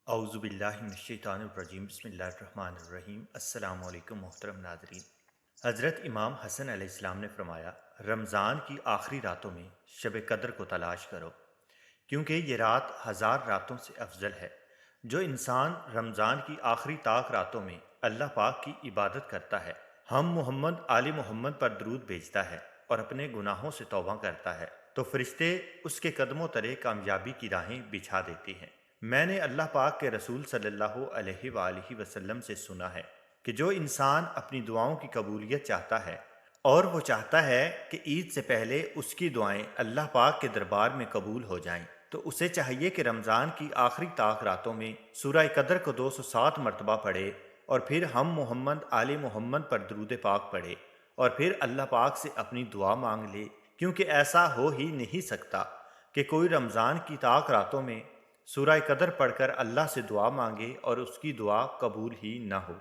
اعوذ باللہ من الشیطان الرجیم بسم اللہ الرحمن الرحیم۔ السلام علیکم محترم ناظرین۔ حضرت امام حسن علیہ السلام نے فرمایا، رمضان کی آخری راتوں میں شب قدر کو تلاش کرو، کیونکہ یہ رات 1000 راتوں سے افضل ہے۔ جو انسان رمضان کی آخری طاق راتوں میں اللہ پاک کی عبادت کرتا ہے، ہم محمد آل محمد پر درود بھیجتا ہے اور اپنے گناہوں سے توبہ کرتا ہے، تو فرشتے اس کے قدموں تلے کامیابی کی راہیں بچھا دیتے ہیں۔ میں نے اللہ پاک کے رسول صلی اللہ علیہ وآلہ وسلم سے سنا ہے کہ جو انسان اپنی دعاؤں کی قبولیت چاہتا ہے اور وہ چاہتا ہے کہ عید سے پہلے اس کی دعائیں اللہ پاک کے دربار میں قبول ہو جائیں، تو اسے چاہیے کہ رمضان کی آخری طاق راتوں میں سورہ قدر کو 207 مرتبہ پڑھے، اور پھر ہم محمد آل محمد پر درود پاک پڑھے، اور پھر اللہ پاک سے اپنی دعا مانگ لے، کیونکہ ایسا ہو ہی نہیں سکتا کہ کوئی رمضان کی طاق راتوں میں سورہ قدر پڑھ کر اللہ سے دعا مانگے اور اس کی دعا قبول ہی نہ ہو۔